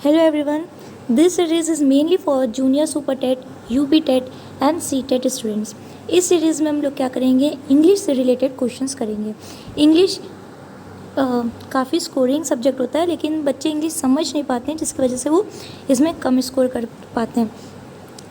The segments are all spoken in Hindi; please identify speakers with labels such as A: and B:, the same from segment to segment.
A: Hello everyone. This series is mainly for junior super TET, UP TET and CTET students. इस सीरीज़ में हम लोग क्या करेंगे, इंग्लिश से रिलेटेड क्वेश्चंस करेंगे. इंग्लिश काफ़ी स्कोरिंग सब्जेक्ट होता है, लेकिन बच्चे इंग्लिश समझ नहीं पाते हैं, जिसकी वजह से वो इसमें कम स्कोर कर पाते हैं.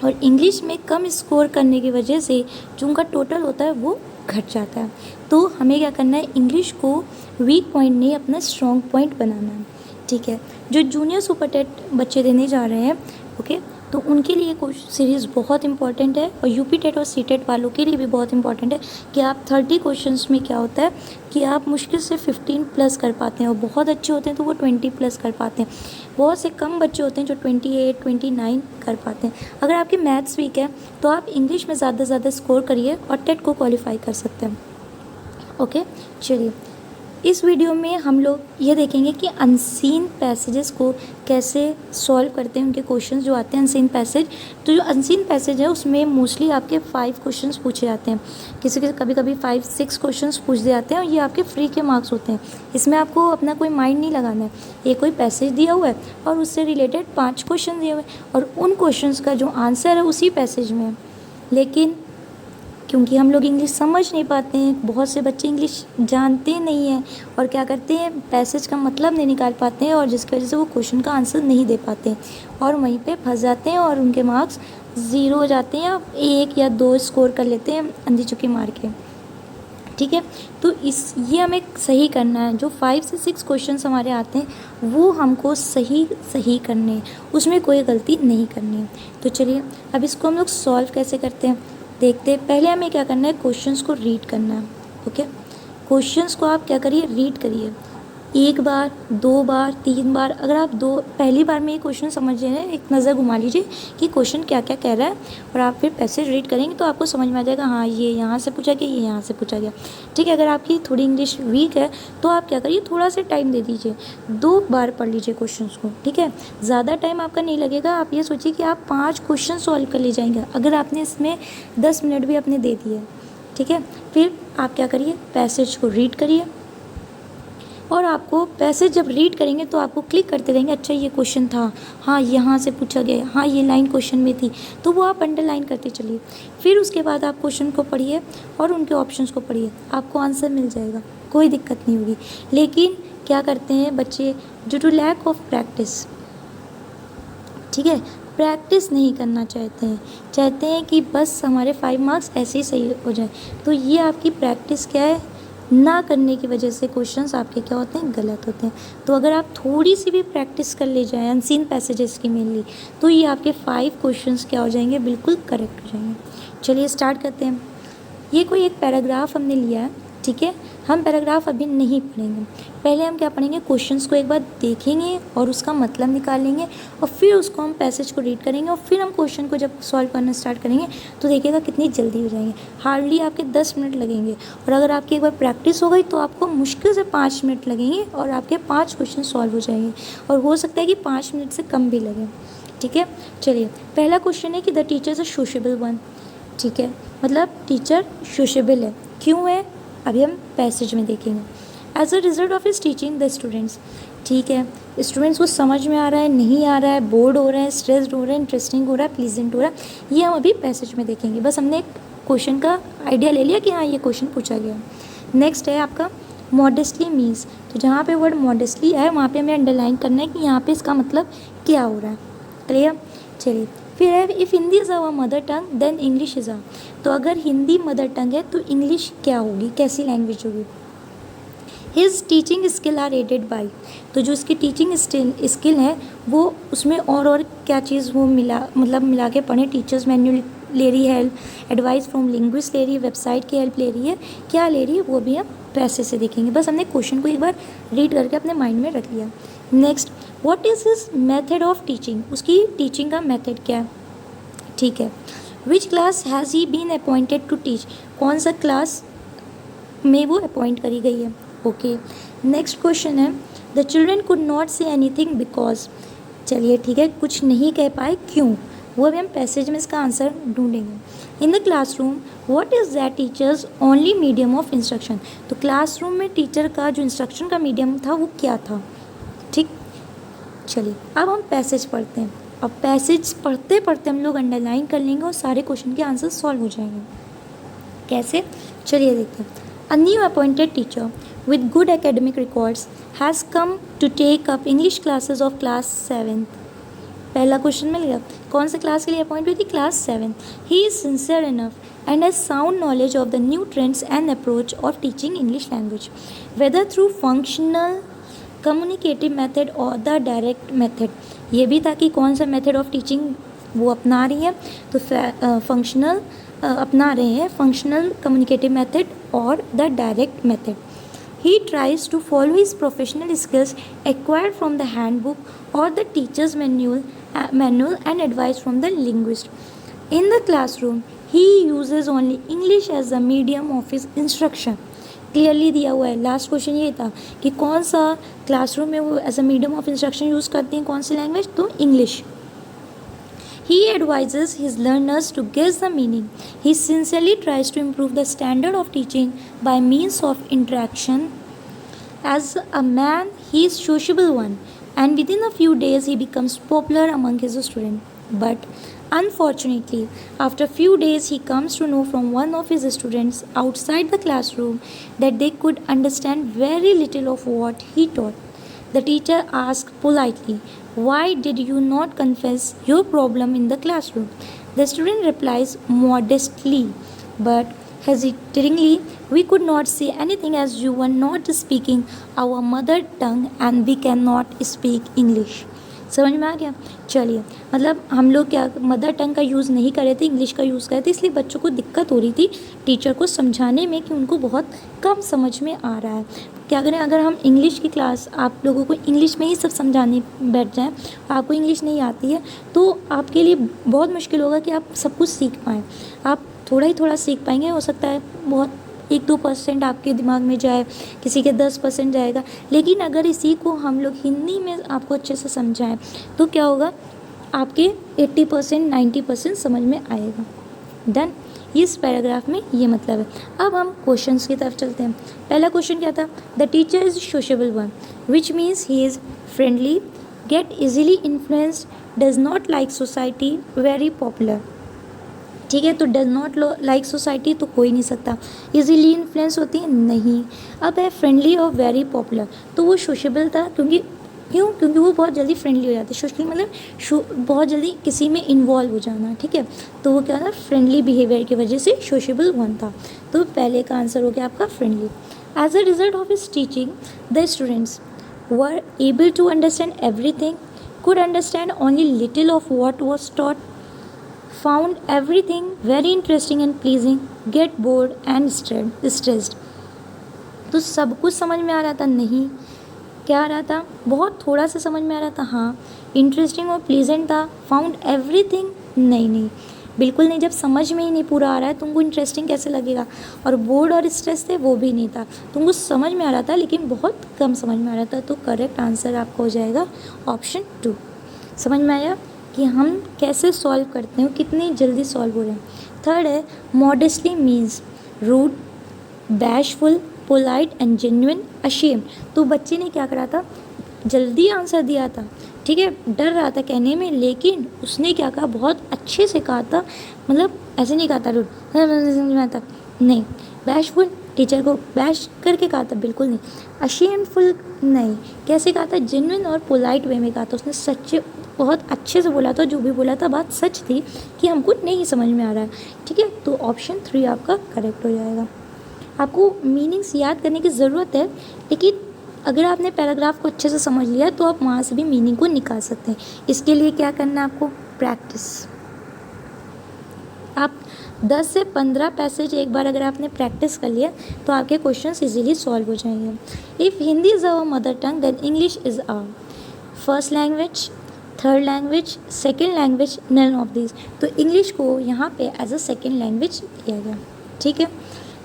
A: और इंग्लिश में कम स्कोर करने की वजह से जो उनका टोटल होता है वो घट जाता है. तो हमें क्या करना है, इंग्लिश को वीक पॉइंट नहीं अपना स्ट्रॉन्ग पॉइंट बनाना है. ठीक है, जो जूनियर सुपर टेट बच्चे देने जा रहे हैं, ओके, तो उनके लिए सीरीज़ बहुत इंपॉर्टेंट है. और यूपी टेट और सी टेट वालों के लिए भी बहुत इंपॉर्टेंट है कि आप 30 क्वेश्चंस में क्या होता है कि आप मुश्किल से 15 प्लस कर पाते हैं, और बहुत अच्छे होते हैं तो वो 20 प्लस कर पाते हैं. बहुत से कम बच्चे होते हैं जो 28, 29 कर पाते हैं. अगर आपकी मैथ्स वीक है तो आप इंग्लिश में ज़्यादा से ज़्यादा स्कोर करिए और टेट को क्वालिफाई कर सकते हैं. ओके, चलिए इस वीडियो में हम लोग ये देखेंगे कि अनसीन पैसेजेस को कैसे सॉल्व करते हैं. उनके क्वेश्चंस जो आते हैं अनसीन पैसेज, तो जो अनसीन पैसेज है उसमें मोस्टली आपके 5 क्वेश्चंस पूछे जाते हैं. किसी के कभी कभी 5-6 क्वेश्चंस पूछ दिए जाते हैं, और ये आपके फ्री के मार्क्स होते हैं. इसमें आपको अपना कोई माइंड नहीं लगाना है. ये कोई पैसेज दिया हुआ है और उससे रिलेटेड 5 क्वेश्चन दिए हुए हैं, और उन क्वेश्चंस का जो आंसर है उसी पैसेज में है. लेकिन क्योंकि हम लोग इंग्लिश समझ नहीं पाते हैं, बहुत से बच्चे इंग्लिश जानते नहीं हैं और क्या करते हैं, पैसेज का मतलब नहीं निकाल पाते हैं, और जिसकी वजह से वो क्वेश्चन का आंसर नहीं दे पाते हैं और वहीं पे फंस जाते हैं और उनके मार्क्स 0 हो जाते हैं, या 1 या 2 स्कोर कर लेते हैं अंधी चुकी मार के. ठीक है, तो ये हमें सही करना है. जो 5 से 6 क्वेश्चंस हमारे आते हैं वो हमको सही करने हैं, उसमें कोई गलती नहीं करनी है. तो चलिए अब इसको हम लोग सॉल्व कैसे करते हैं देखते हैं. पहले हमें क्या करना है, क्वेश्चंस को रीड करना है. ओके, क्वेश्चंस को आप क्या करिए, रीड करिए 1 बार, 2 बार, 3 बार. अगर आप पहली बार में ये क्वेश्चन समझ रहे हैं, एक नज़र घुमा लीजिए कि क्वेश्चन क्या क्या कह रहा है, और आप फिर पैसेज रीड करेंगे तो आपको समझ में आ जाएगा, हाँ ये यहाँ से पूछा गया, ये यहाँ से पूछा गया. ठीक है, अगर आपकी थोड़ी इंग्लिश वीक है तो आप क्या करिए, थोड़ा सा टाइम दे दीजिए, 2 बार पढ़ लीजिए क्वेश्चन को. ठीक है, ज़्यादा टाइम आपका नहीं लगेगा. आप ये सोचिए कि आप 5 क्वेश्चन सॉल्व कर ले जाएंगे अगर आपने इसमें 10 मिनट भी अपने दे दिए. ठीक है, फिर आप क्या करिए, पैसेज को रीड करिए, और आपको पैसेज जब रीड करेंगे तो आपको क्लिक करते रहेंगे, अच्छा ये क्वेश्चन था, हाँ यहाँ से पूछा गया, हाँ ये लाइन क्वेश्चन में थी, तो वो आप अंडरलाइन करते चलिए. फिर उसके बाद आप क्वेश्चन को पढ़िए और उनके ऑप्शंस को पढ़िए, आपको आंसर मिल जाएगा, कोई दिक्कत नहीं होगी. लेकिन क्या करते हैं बच्चे, due to lack of practice, ठीक है, प्रैक्टिस नहीं करना चाहते हैं कि बस हमारे 5 मार्क्स ऐसे ही सही हो जाए. तो ये आपकी प्रैक्टिस क्या है, ना करने की वजह से क्वेश्चंस आपके क्या होते हैं, गलत होते हैं. तो अगर आप थोड़ी सी भी प्रैक्टिस कर ले जाएं अनसीन पैसेजेस की मेनली, तो ये आपके 5 क्वेश्चंस क्या हो जाएंगे, बिल्कुल करेक्ट हो जाएंगे. चलिए स्टार्ट करते हैं. ये कोई एक पैराग्राफ हमने लिया है. ठीक है, हम पैराग्राफ अभी नहीं पढ़ेंगे. पहले हम क्या पढ़ेंगे, क्वेश्चंस को एक बार देखेंगे और उसका मतलब निकालेंगे, और फिर उसको हम पैसेज को रीड करेंगे, और फिर हम क्वेश्चन को जब सॉल्व करना स्टार्ट करेंगे तो देखिएगा कितनी जल्दी हो जाएंगे. हार्डली आपके 10 मिनट लगेंगे, और अगर आपकी एक बार प्रैक्टिस हो गई तो आपको मुश्किल से 5 मिनट लगेंगे और आपके 5 क्वेश्चन सॉल्व हो जाएंगे, और हो सकता है कि 5 मिनट से कम भी लगे. ठीक है, चलिए पहला क्वेश्चन है कि the teacher is a sociable one. ठीक है, मतलब टीचर सोशेबल है. क्यों है, अभी हम पैसेज में देखेंगे. As a result of his teaching the students. ठीक है, स्टूडेंट्स को समझ में आ रहा है, नहीं आ रहा है, बोर्ड हो रहे हैं, स्ट्रेस्ड हो रहे हैं, इंटरेस्टिंग हो रहा है, प्लीजेंट हो रहा है, ये हम अभी पैसेज में देखेंगे. बस हमने एक क्वेश्चन का आइडिया ले लिया कि हाँ ये क्वेश्चन पूछा गया. नेक्स्ट है आपका मॉडेस्टली मीन्स. तो जहाँ पे वर्ड मॉडेस्टली है वहाँ पे हमें अंडरलाइन करना है कि यहाँ पे इसका मतलब क्या हो रहा है. क्लियर, चलिए फिर है if Hindi is our mother tongue then English is a. तो अगर हिंदी मदर टंग है तो इंग्लिश क्या होगी, कैसी लैंग्वेज होगी. His teaching skill are aided by. तो जो इसकी टीचिंग स्किल है वो उसमें और क्या चीज़ वो मिला के पढ़ें. टीचर्स मैन्यूल ले रही है हेल्प, एडवाइस फ्रॉम लिंग्विस्ट ले रही है, वेबसाइट की हेल्प ले रही है, क्या ले रही है वो भी हम पैसे से देखेंगे. बस हमने क्वेश्चन को एक बार रीड करके अपने माइंड में रख लिया. Next, what is his method of teaching. उसकी टीचिंग का मेथड क्या है. ठीक है, which class has he been appointed to teach. कौन सा क्लास में वो अपॉइंट करी गई है. ओके, नेक्स्ट क्वेश्चन है the children could not say anything because. चलिए ठीक है, कुछ नहीं कह पाए क्यों, वो अभी हम पैसेज में इसका आंसर ढूंढेंगे. इन the classroom what is that teachers only medium of instruction. तो क्लासरूम में टीचर का जो इंस्ट्रक्शन का मीडियम था वो क्या था. ठीक, चलिए अब हम पैसेज पढ़ते हैं। अब पैसेज पढ़ते पढ़ते हम लोग अंडरलाइन कर लेंगे और सारे क्वेश्चन के आंसर सॉल्व हो जाएंगे। कैसे, चलिए देखते हैं। A new appointed teacher with good academic records has come to take up English classes of class 7। पहला क्वेश्चन मिल गया। कौन से क्लास के लिए अपॉइंट हुई थी? Class 7। He is sincere enough and has sound knowledge of the new trends and approach of teaching English language, whether through functional communicative method और द डायरेक्ट मेथड। ये भी था कि कौन सा मेथड ऑफ टीचिंग वो अपना रही है, तो फंक्शनल अपना रहे हैं फंक्शनल कम्युनिकेटिव मेथड और the direct method. He tries to follow his professional skills acquired from the handbook or the teacher's manual and advice from the linguist. In the classroom, he uses only English as the medium of his instruction. Clearly दिया हुआ है। लास्ट क्वेश्चन ये था कि कौन सा क्लासरूम में वो as a medium of instruction use करते हैं, कौन सी लैंग्वेज? तो English. He advises his learners to guess the meaning. He sincerely tries to improve the standard of teaching by means of interaction. As a man, he is sociable one, and within a few days he becomes popular among his students. But unfortunately, after a few days he comes to know from one of his students outside the classroom that they could understand very little of what he taught. The teacher asked politely, "Why did you not confess your problem in the classroom?" The student replies modestly but hesitatingly, "We could not say anything as you were not speaking our mother tongue and we cannot speak English." समझ में आ गया? चलिए, मतलब हम लोग क्या मदर टंग का यूज़ नहीं कर रहे थे, इंग्लिश का यूज़ कर रहे थे, इसलिए बच्चों को दिक्कत हो रही थी टीचर को समझाने में कि उनको बहुत कम समझ में आ रहा है। क्या करें, अगर हम इंग्लिश की क्लास आप लोगों को इंग्लिश में ही सब समझाने बैठ जाएं, आपको इंग्लिश नहीं आती है तो आपके लिए बहुत मुश्किल होगा कि आप सब कुछ सीख पाएँ। आप थोड़ा ही थोड़ा सीख पाएंगे, हो सकता है बहुत 1-2% आपके दिमाग में जाए, किसी के 10% जाएगा। लेकिन अगर इसी को हम लोग हिंदी में आपको अच्छे से समझाएं तो क्या होगा, आपके 80% 90% समझ में आएगा। डन, इस पैराग्राफ में ये मतलब है। अब हम क्वेश्चंस की तरफ चलते हैं। पहला क्वेश्चन क्या था? The teacher is sociable one, which means he is friendly, get easily influenced, does not like society, very popular. ठीक है, तो डज नॉट लाइक सोसाइटी तो हो ही नहीं सकता। इजीली इन्फ्लुएंस होती है, नहीं। अब है फ्रेंडली और वेरी पॉपुलर, तो वो सोशेबल था क्योंकि वो बहुत जल्दी फ्रेंडली हो जाते। सोशली मतलब बहुत जल्दी किसी में इन्वॉल्व हो जाना। ठीक है, तो वो क्या था? फ्रेंडली बिहेवियर की वजह से सोशेबल वन था। तो पहले का आंसर हो गया आपका friendly. As a result of his teaching the students were able to understand everything, could understand only little of what was taught, found everything very interesting and pleasing, get bored and stressed। तो सब कुछ समझ में आ रहा था? नहीं। क्या आ रहा था? बहुत थोड़ा सा समझ में आ रहा था। हाँ। इंटरेस्टिंग और प्लीजेंट था। Found everything? नहीं, बिल्कुल नहीं। जब समझ में ही नहीं पूरा आ रहा है तुमको इंटरेस्टिंग कैसे लगेगा? और बोर्ड और स्ट्रेस थे, वो भी नहीं था। तुमको समझ में आ रहा था लेकिन बहुत कम समझ में आ रहा था। तो करेक्ट आंसर आपका हो जाएगा ऑप्शन 2। समझ में आया कि हम कैसे सॉल्व करते हैं, कितनी जल्दी सॉल्व हो रहे हैं। थर्ड है modestly means rude, bashful, polite and genuine, ashamed. तो बच्चे ने क्या करा था? जल्दी आंसर दिया था। ठीक है, डर रहा था कहने में, लेकिन उसने क्या कहा? बहुत अच्छे से कहा था। मतलब ऐसे नहीं कहा था रूड, समझ में आता नहीं। बैशफुल, टीचर को बैश करके कहा था? बिल्कुल नहीं। अशेमफुल नहीं। कैसे कहा था? जेन्युइन और पोलाइट वे में कहा था। उसने सच्चे बहुत अच्छे से बोला था, जो भी बोला था बात सच थी कि हमको नहीं समझ में आ रहा है। ठीक है, तो ऑप्शन 3 आपका करेक्ट हो जाएगा। आपको मीनिंग्स याद करने की ज़रूरत है, लेकिन अगर आपने पैराग्राफ को अच्छे से समझ लिया तो आप वहाँ से भी मीनिंग को निकाल सकते हैं। इसके लिए क्या करना है आपको? प्रैक्टिस। आप 10 से 15 पैसेज एक बार अगर आपने प्रैक्टिस कर लिया तो आपके क्वेश्चंस इजीली सॉल्व हो जाएंगे। If Hindi is our mother tongue then English is our first language, third language, second language, none of this. तो इंग्लिश को यहाँ पे एज अ सेकेंड लैंग्वेज लिया गया। ठीक है,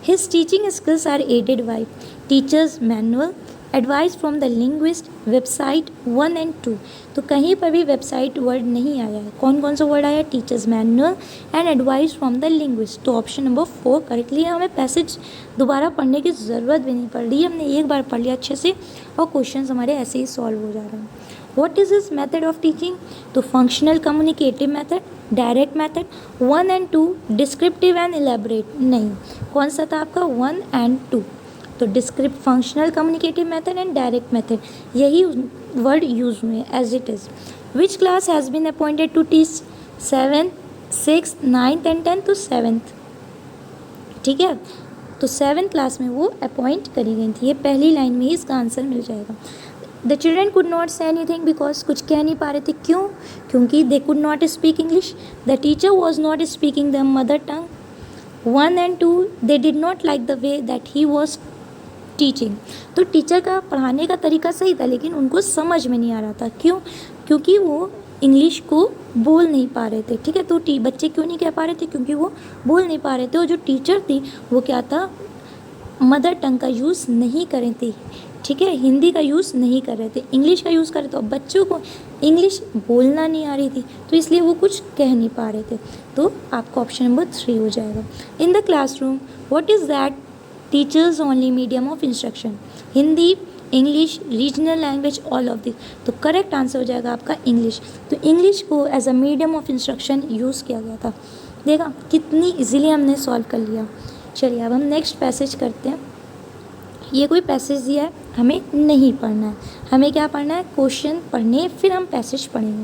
A: his teaching skills are aided by teachers manual, advice from the linguist, website 1 and 2। तो कहीं पर भी वेबसाइट वर्ड नहीं आया है। कौन कौन सा वर्ड आया? Teachers manual and advice from the linguist. तो ऑप्शन नंबर 4 करेक्टली। हमें पैसेज दोबारा पढ़ने की ज़रूरत भी नहीं पड़ रही है, हमने एक बार पढ़ लिया अच्छे से और क्वेश्चन हमारे ऐसे ही सॉल्व हो जा रहे हैं। What is his method of teaching? तो functional communicative method, direct method, 1 and 2, descriptive and elaborate. नहीं, कौन सा था आपका 1 and 2? तो descript, functional communicative method and direct method, यही वर्ड यूज हुए as it is. Which class has been appointed to teach 7th, 6th, 9th एंड 10th? तो 7th, ठीक है। तो 7th क्लास में वो अपॉइंट करी गई थी। ये पहली लाइन में ही इसका आंसर मिल जाएगा। The children could not say anything because, कुछ कह नहीं पा रहे थे, क्यों? क्योंकि they could not speak English. The teacher was not speaking the mother tongue. 1 and 2, they did not like the way that he was teaching. तो टीचर का पढ़ाने का तरीका सही था लेकिन उनको समझ में नहीं आ रहा था। क्यों? क्योंकि वो इंग्लिश को बोल नहीं पा रहे थे, ठीक है। तो बच्चे क्यों नहीं कह पा रहे थे? क्योंकि वो बोल नहीं पा रहे थे। और जो टीचर थी वो क्या था, मदर टंग का यूज़ नहीं कर रहे थे, ठीक है, हिंदी का यूज़ नहीं कर रहे थे, इंग्लिश का यूज़ कर रहे थे। और बच्चों को इंग्लिश बोलना नहीं आ रही थी तो इसलिए वो कुछ कह नहीं पा रहे थे। तो आपका ऑप्शन नंबर 3 हो जाएगा। In the classroom, what is that teachers only medium of instruction? Hindi, English, regional language, all of this. तो करेक्ट आंसर हो जाएगा आपका इंग्लिश। तो इंग्लिश को as a medium of instruction use किया गया था। देखा कितनी इजीली हमने सॉल्व कर लिया। चलिए अब हम नेक्स्ट पैसेज करते हैं। ये कोई पैसेज दिया है, हमें नहीं पढ़ना है, हमें क्या पढ़ना है, क्वेश्चन पढ़ने फिर हम पैसेज पढ़ेंगे।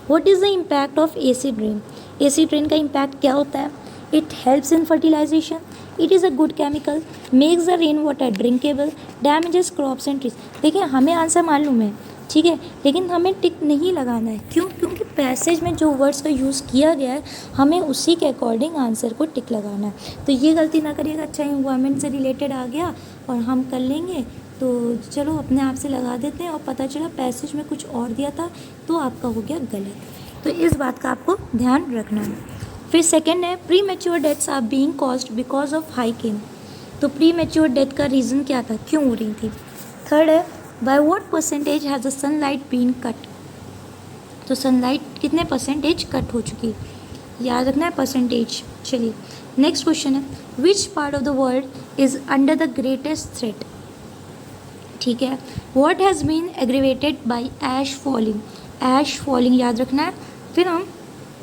A: What is the impact of acid rain? Acid rain का इम्पैक्ट क्या होता है? It helps in fertilization, it is a good chemical, makes the rain water drinkable, damages crops and trees. देखिए हमें आंसर मालूम है, ठीक है, लेकिन हमें टिक नहीं लगाना है। क्यों? क्योंकि पैसेज में जो वर्ड्स का यूज़ किया गया है हमें उसी के अकॉर्डिंग आंसर को टिक लगाना है। तो ये गलती ना करिएगा। अच्छा इन्वायरमेंट से रिलेटेड आ गया और हम कर लेंगे तो चलो अपने आप से लगा देते हैं और पता चला पैसेज में कुछ और दिया था तो आपका हो गया गलत। तो इस बात का आपको ध्यान रखना है। फिर सेकेंड है, premature deaths are being caused because of high cane. तो प्री मेच्योर डेथ का रीज़न क्या था, क्यों हो रही थी? थर्ड है, by what percentage has the sunlight been cut? तो सनलाइट कितने परसेंटेज कट हो चुकी, याद रखना है परसेंटेज। चलिए नेक्स्ट क्वेश्चन है, which part of the world is under the greatest threat? ठीक है, what has been aggravated by ash falling? Ash falling याद रखना है। फिर हम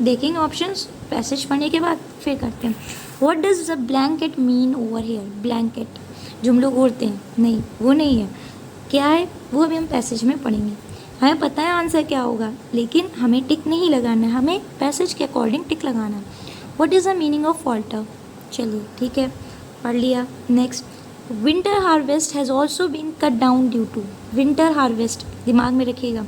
A: देखेंगे ऑप्शंस पैसेज पढ़ने के बाद फिर करते हैं। What does the blanket mean over here? Blanket जो हम लोग ओढ़ते हैं, नहीं वो नहीं है, क्या है वो अभी हम पैसेज में पढ़ेंगे। हमें पता है आंसर क्या होगा लेकिन हमें टिक नहीं लगाना है, हमें पैसेज के अकॉर्डिंग टिक लगाना है। What is the meaning of falter? चलिए ठीक है, पढ़ लिया। Next, winter harvest has also been cut down due to. Winter harvest दिमाग में रखिएगा।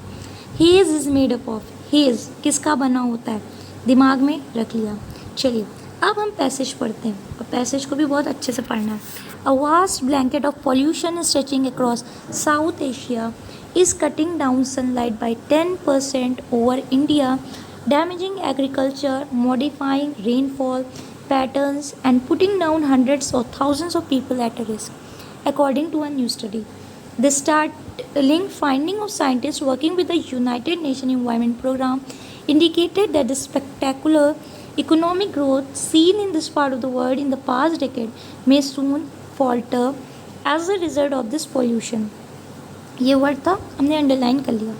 A: Haze is made up of, haze किसका बना होता है, दिमाग में रख लिया। चलिए अब हम पैसेज पढ़ते हैं और पैसेज को भी बहुत अच्छे से पढ़ना है। A vast blanket of pollution is stretching across South Asia is cutting down sunlight by 10% over India, damaging agriculture, modifying rainfall patterns and putting down hundreds or thousands of people at a risk, according to a new study. The startling finding of scientists working with the United Nations Environment Program indicated that the spectacular economic growth seen in this part of the world in the past decade may soon falter as a result of this pollution. ये वर्ड था, हमने अंडरलाइन कर लिया।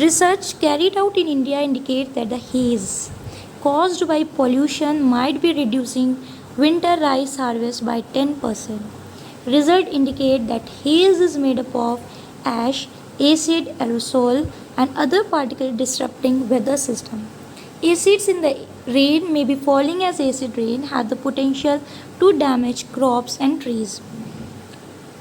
A: Research carried out in India indicate that the haze caused by pollution might be reducing winter rice harvest by 10%. Result indicate that haze is made up of ash, acid, aerosol and other particles disrupting weather system. Acids in the rain may be falling as acid rain have the potential to damage crops and trees.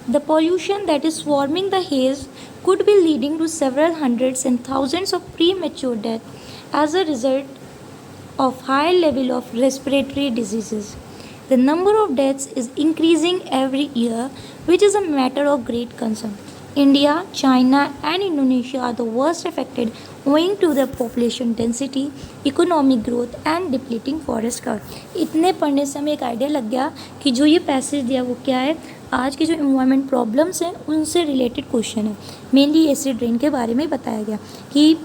A: The pollution that is forming the haze could be leading to several hundreds and thousands of premature deaths as a result of high level of respiratory diseases. The number of deaths is increasing every year, which is a matter of great concern. India, China and Indonesia are the worst affected owing to their population density, economic growth and depleting forest cover. इतने पढ़ने से हमें एक आइडिया लग गया कि जो ये पैसेज दिया वो क्या है, आज के जो इन्वायरमेंट प्रॉब्लम्स हैं उनसे रिलेटेड क्वेश्चन है। मेनली एसिड रेन के बारे में बताया गया कि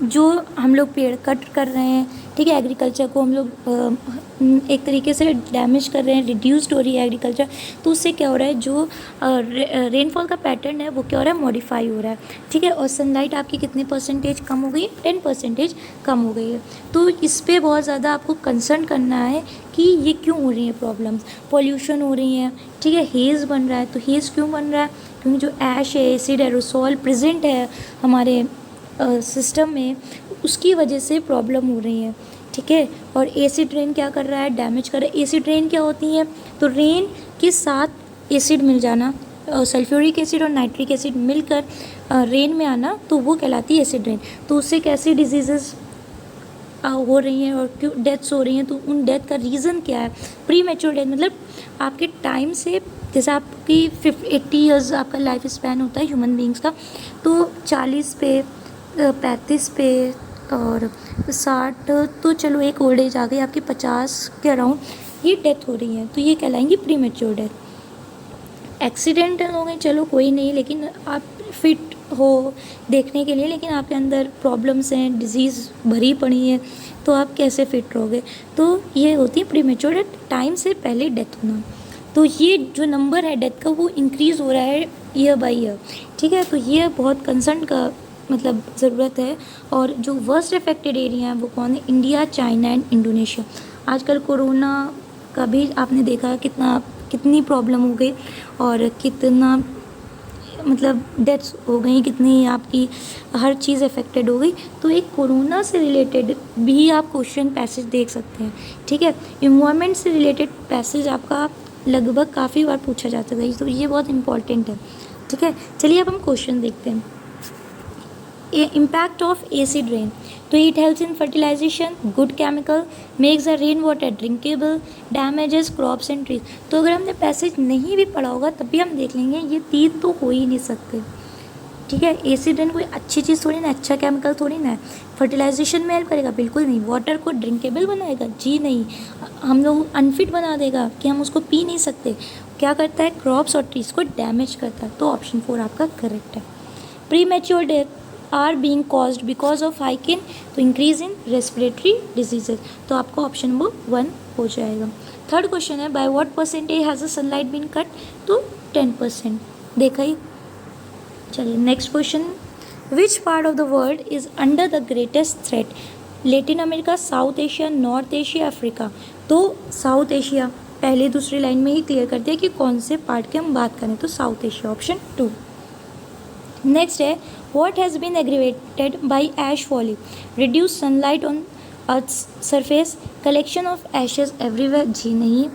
A: जो हम लोग पेड़ कट कर रहे हैं ठीक है, एग्रीकल्चर को हम लोग एक तरीके से डैमेज कर रहे हैं, रिड्यूस्ड हो रही है एग्रीकल्चर, तो उससे क्या हो रहा है, जो रेनफॉल का पैटर्न है वो क्या हो रहा है, मॉडिफाई हो रहा है। ठीक है, और सनलाइट आपकी कितने परसेंटेज कम हो गई, 10% कम हो गई है। तो इस पर बहुत ज़्यादा आपको कंसर्न करना है कि ये क्यों हो रही है प्रॉब्लम्स, पॉल्यूशन हो रही है, ठीक है, हेज़ बन रहा है। तो हेज़ क्यों बन रहा है, क्योंकि जो ऐश है, एसिड एरोसॉल प्रेजेंट है हमारे सिस्टम में, उसकी वजह से प्रॉब्लम हो रही है। ठीक है, और एसिड रेन क्या कर रहा है, डैमेज कर रहा है। एसिड रेन क्या होती है, तो रेन के साथ एसिड मिल जाना, सल्फ्यूरिक एसिड और नाइट्रिक एसिड मिलकर रेन में आना, तो वो कहलाती है एसिड रेन। तो उससे कैसी डिजीज़ेस हो रही हैं और क्यों डेथ्स हो रही हैं, तो उन डेथ का रीज़न क्या है, प्री मैच्योर डेथ, मतलब आपके टाइम से, जैसे आपकी 80 ईयर्स आपका लाइफ स्पैन होता है ह्यूमन बींग्स का, तो 40 पे, 35 पे और 60, तो चलो एक ओल्ड एज आ गई आपकी 50 के अराउंड, ये डेथ हो रही है, तो ये कहलाएंगी प्री मैच्योर डेथ। एक्सीडेंटल हो गए, चलो कोई नहीं, लेकिन आप फिट हो देखने के लिए, लेकिन आपके अंदर प्रॉब्लम्स हैं, डिजीज़ भरी पड़ी है, तो आप कैसे फिट रहोगे, तो ये होती है प्रीमेच्योर डेथ, टाइम से पहले डेथ होना। तो ये जो नंबर है डेथ का वो इंक्रीज़ हो रहा है ईयर बाय ईयर। ठीक है, तो ये बहुत कंसर्न का मतलब ज़रूरत है। और जो वर्स्ट अफेक्टेड एरिया है वो कौन है, इंडिया, चाइना एंड इंडोनेशिया। आजकल कोरोना का भी आपने देखा कितनी प्रॉब्लम हो गई और कितना मतलब डेथ्स हो गई, कितनी आपकी हर चीज़ अफेक्टेड हो गई। तो एक कोरोना से रिलेटेड भी आप क्वेश्चन पैसेज देख सकते हैं। ठीक है, इन्वायरमेंट से रिलेटेड पैसेज आपका लगभग काफ़ी बार पूछा जाता है, तो ये बहुत इंपॉर्टेंट है। ठीक है, चलिए अब हम क्वेश्चन देखते हैं। इम्पैक्ट ऑफ एसिड रेन, तो it helps in fertilization, good chemical, makes the rain water drinkable, damages crops and trees. तो अगर हमने पैसेज नहीं भी पढ़ा होगा तब भी हम देख लेंगे, ये तीन तो हो ही नहीं सकते। ठीक है, एसिड रेन कोई अच्छी चीज़ थोड़ी ना, अच्छा केमिकल थोड़ी ना है। फर्टिलाइजेशन में हेल्प करेगा, बिल्कुल नहीं। वाटर को ड्रिंकेबल बनाएगा, जी नहीं। हम लोग अनफिट बना देगा कि हम उसको पी नहीं सकते। क्या करता है, क्रॉप्स और ट्रीज को डैमेज करता है। तो ऑप्शन 4 आपका करेक्ट है। Premature death are being caused because of hiking, तो इंक्रीज इन रेस्पिरेटरी डिजीजेज। तो आपका ऑप्शन नंबर 1 हो जाएगा। थर्ड क्वेश्चन है, by what percentage has the sunlight been cut, तो 10%। देखा ही। चलिए next question, which part of the world is under the greatest threat, Latin America, South Asia, North Asia, Africa. तो साउथ एशिया पहले दूसरी लाइन में ही क्लियर कर दिया कि कौन से पार्ट की हम बात करें, तो साउथ एशिया, ऑप्शन 2। नेक्स्ट है, what has been aggravated by ash falling, reduced sunlight on earth's surface, collection of ashes everywhere, जी नहीं।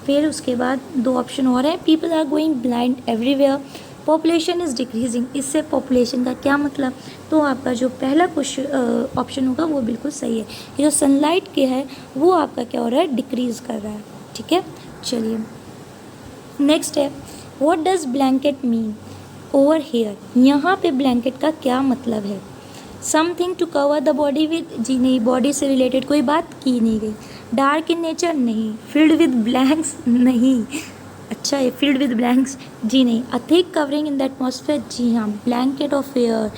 A: फिर उसके बाद 2 ऑप्शन और हैं, people are going blind everywhere, population is decreasing। इससे population का क्या मतलब, तो आपका जो पहला क्वेश्चन ऑप्शन होगा वो बिल्कुल सही है। ये जो सनलाइट के है वो आपका क्या हो रहा है, डिक्रीज कर रहा है। ठीक है, चलिए नेक्स्ट है, what does blanket mean over here, यहाँ पे ब्लैंकेट का क्या मतलब है। Something to cover the body with, जी नहीं, बॉडी से रिलेटेड कोई बात की नहीं गई। डार्क इन नेचर, नहीं। फिल्ड विद ब्लैंक्स, नहीं। अच्छा है, फिल्ड विद ब्लैंक्स, जी नहीं। A thick covering in the atmosphere, जी हाँ। ब्लैंकेट ऑफ एयर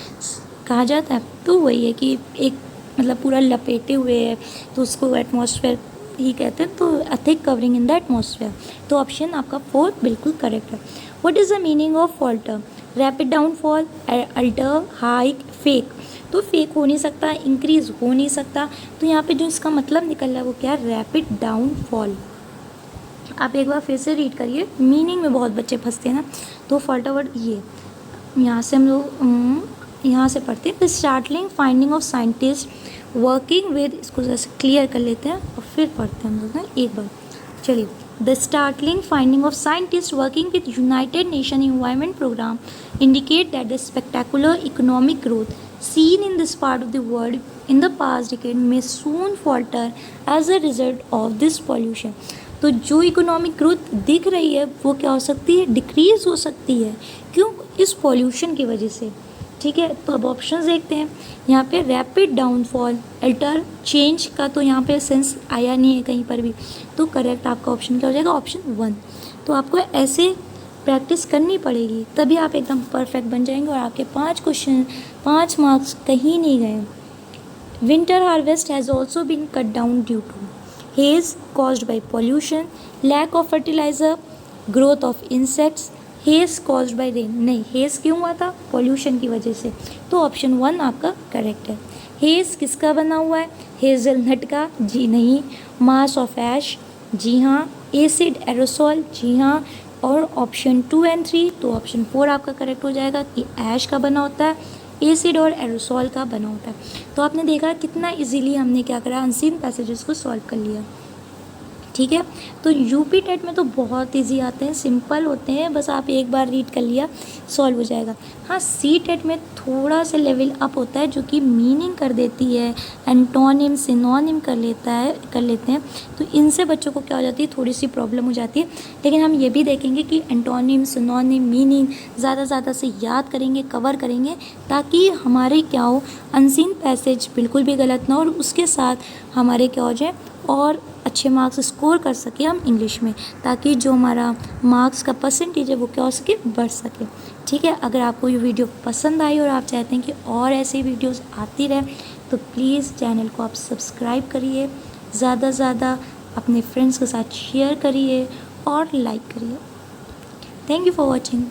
A: कहा जाता है, तो वही है कि एक मतलब पूरा लपेटे हुए है, तो उसको एटमॉस्फेयर ही कहते हैं। तो अ thick covering in the atmosphere, तो ऑप्शन आपका 4 बिल्कुल करेक्ट है। What is the meaning of falter, rapid downfall, alter, hike, fake. तो फेक हो नहीं सकता, इंक्रीज हो नहीं सकता, तो यहाँ पे जो इसका मतलब निकल रहा है वो क्या है, रैपिड डाउनफॉल। आप एक बार फिर से रीड करिए, मीनिंग में बहुत बच्चे फंसते हैं ना। तो फॉल्टर वर्ड ये यहाँ से हम लोग यहाँ से पढ़ते हैं, the startling finding of scientist working with, इसको जैसे क्लियर कर लेते हैं और फिर पढ़ते हैं हम लोग ना एक बार। चलिए, the startling finding of scientists working with United Nations Environment Program indicate that the spectacular economic growth seen in this part of the world in the past decade may soon falter as a result of this pollution। तो जो इकोनॉमिक ग्रोथ दिख रही है वो क्या हो सकती है, डिक्रीज हो सकती है। क्यों, इस पॉल्यूशन की वजह से। ठीक है, तो अब ऑप्शंस देखते हैं। यहाँ पे रैपिड डाउनफॉल, अल्टर, चेंज का तो यहाँ पे सेंस आया नहीं है कहीं पर भी, तो करेक्ट आपका ऑप्शन क्या हो जाएगा, ऑप्शन 1। तो आपको ऐसे प्रैक्टिस करनी पड़ेगी, तभी आप एकदम परफेक्ट बन जाएंगे और आपके 5 क्वेश्चन 5 मार्क्स कहीं नहीं गए। Winter harvest has also been cut down due to haze caused by pollution, lack of fertilizer, growth of insects, haze caused by rain। नहीं, हेज क्यों हुआ था? पॉल्यूशन की वजह से। तो ऑप्शन 1 आपका करेक्ट है। हेज किसका बना हुआ है? हेज़लनट का? जी नहीं। मास ऑफ ऐश? जी हाँ। Acid aerosol? जी हाँ। और ऑप्शन 2 एंड 3, तो ऑप्शन 4 आपका करेक्ट हो जाएगा कि ऐश का बना होता है, एसिड और एरोसॉल का बना होता है। तो आपने देखा कितना इजीली हमने क्या करा, अनसीन पैसेजेस को सॉल्व कर लिया। ठीक है, तो यूपी टेट में तो बहुत इजी आते हैं, सिंपल होते हैं, बस आप एक बार रीड कर लिया सॉल्व हो जाएगा। हाँ, सी टेट में थोड़ा सा लेवल अप होता है, जो कि मीनिंग कर देती है, एंटोनिम सिनोनिम कर लेते हैं, तो इनसे बच्चों को क्या हो जाती है, थोड़ी सी प्रॉब्लम हो जाती है। लेकिन हम ये भी देखेंगे कि एंटोनिम सिनोनिम मीनिंग ज़्यादा से याद करेंगे, कवर करेंगे, ताकि हमारे क्या हो, अनसीन पैसेज बिल्कुल भी गलत ना हो, और उसके साथ हमारे क्या हो जाए, और अच्छे मार्क्स स्कोर कर सके हम इंग्लिश में, ताकि जो हमारा मार्क्स का परसेंटेज है वो क्या हो सके, बढ़ सके। ठीक है, अगर आपको ये वीडियो पसंद आई और आप चाहते हैं कि और ऐसी वीडियोस आती रहे, तो प्लीज़ चैनल को आप सब्सक्राइब करिए, ज़्यादा से ज़्यादा अपने फ्रेंड्स के साथ शेयर करिए और लाइक करिए। Thank you for watching.